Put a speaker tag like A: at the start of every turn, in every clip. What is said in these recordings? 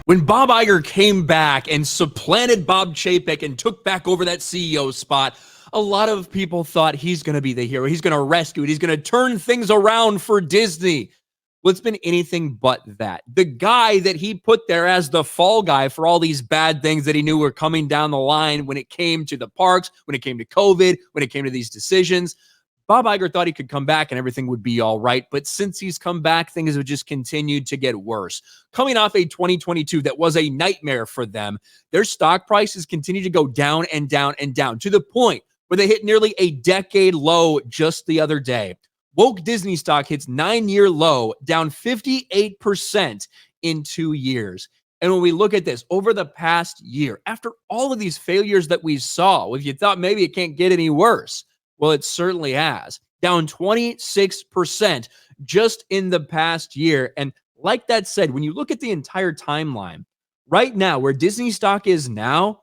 A: When Bob Iger came back and supplanted Bob Chapek and took back over that CEO spot, a lot of people thought he's going to be the hero. He's going to rescue it. He's going to turn things around for Disney. Well, it's been anything but that. The guy that he put there as the fall guy for all these bad things that he knew were coming down the line when it came to the parks, when it came to COVID, when it came to these decisions, Bob Iger thought he could come back and everything would be all right. But since he's come back, things have just continued to get worse. Coming off a 2022 that was a nightmare for them, their stock prices continue to go down and down and down to the point where they hit nearly a decade low just the other day. Woke Disney stock hits 9-year low, down 58% in 2 years. And when we look at this over the past year, after all of these failures that we saw, if you thought maybe it can't get any worse, well, it certainly has. Down 26% just in the past year. And like that said, when you look at the entire timeline, right now, where Disney stock is now,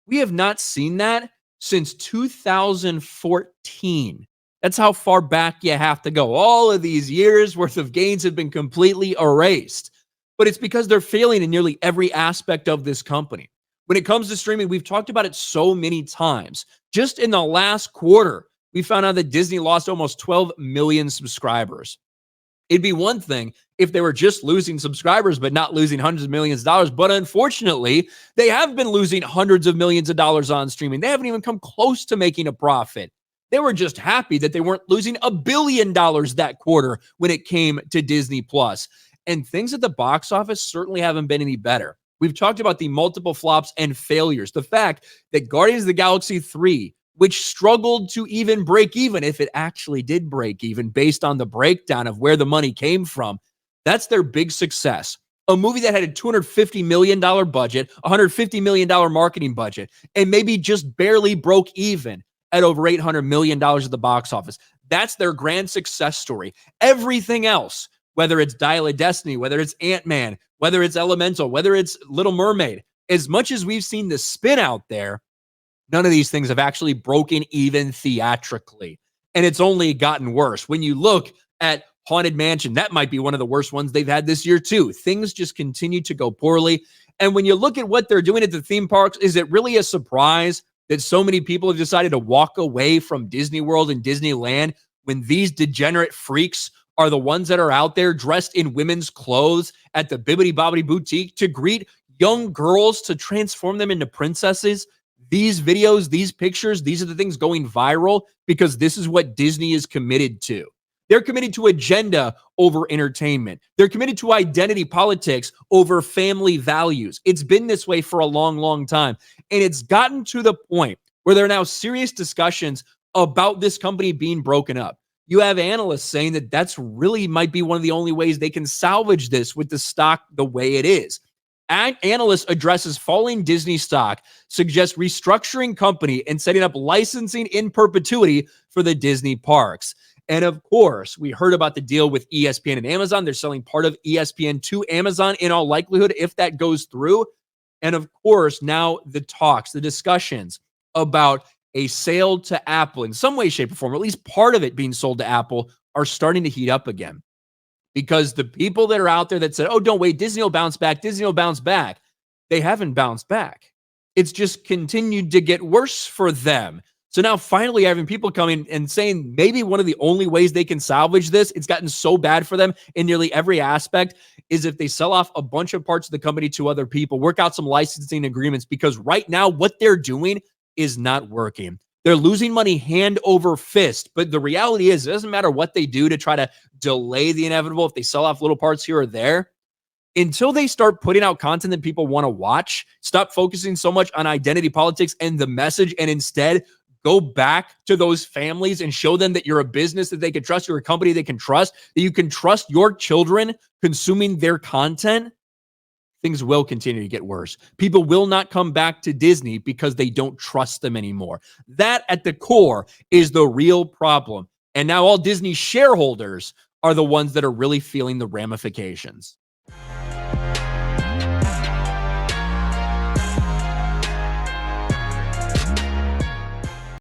A: we have not seen that since 2014. That's how far back you have to go. All of these years worth of gains have been completely erased. But it's because they're failing in nearly every aspect of this company. When it comes to streaming, we've talked about it so many times. Just in the last quarter, we found out that Disney lost almost 12 million subscribers. It'd be one thing if they were just losing subscribers, but not losing hundreds of millions of dollars. But unfortunately, they have been losing hundreds of millions of dollars on streaming. They haven't even come close to making a profit. They were just happy that they weren't losing $1 billion that quarter when it came to Disney Plus. And things at the box office certainly haven't been any better. We've talked about the multiple flops and failures. The fact that Guardians of the Galaxy 3, which struggled to even break even, if it actually did break even based on the breakdown of where the money came from, that's their big success. A movie that had a $250 million budget, $150 million marketing budget, and maybe just barely broke even at over $800 million at the box office. That's their grand success story. Everything else, whether it's Dial of Destiny, whether it's Ant-Man, whether it's Elemental, whether it's Little Mermaid, as much as we've seen the spin out there, none of these things have actually broken even theatrically. And it's only gotten worse. When you look at Haunted Mansion, that might be one of the worst ones they've had this year too. Things just continue to go poorly. And when you look at what they're doing at the theme parks, is it really a surprise that so many people have decided to walk away from Disney World and Disneyland when these degenerate freaks are the ones that are out there dressed in women's clothes at the Bibbidi Bobbidi Boutique to greet young girls to transform them into princesses? These videos, these pictures, these are the things going viral because this is what Disney is committed to. They're committed to agenda over entertainment. They're committed to identity politics over family values. It's been this way for a long, long time. And it's gotten to the point where there are now serious discussions about this company being broken up. You have analysts saying that that's really might be one of the only ways they can salvage this with the stock the way it is. Analysts addresses falling Disney stock, suggests restructuring company and setting up licensing in perpetuity for the Disney parks. And of course, we heard about the deal with ESPN and Amazon. They're selling part of ESPN to Amazon in all likelihood if that goes through. And of course, now the talks, the discussions about a sale to Apple in some way, shape, or form, or at least part of it being sold to Apple, are starting to heat up again. Because the people that are out there that said, oh, don't wait, Disney will bounce back, Disney will bounce back, they haven't bounced back. It's just continued to get worse for them. So now finally having people coming and saying maybe one of the only ways they can salvage this, it's gotten so bad for them in nearly every aspect, is if they sell off a bunch of parts of the company to other people, work out some licensing agreements, because right now what they're doing is not working. They're losing money hand over fist. But the reality is, it doesn't matter what they do to try to delay the inevitable, if they sell off little parts here or there, until they start putting out content that people want to watch, stop focusing so much on identity politics and the message, and instead go back to those families and show them that you're a business that they can trust, you're a company they can trust, that you can trust your children consuming their content, things will continue to get worse. People will not come back to Disney because they don't trust them anymore. That, at the core, is the real problem. And now all Disney shareholders are the ones that are really feeling the ramifications.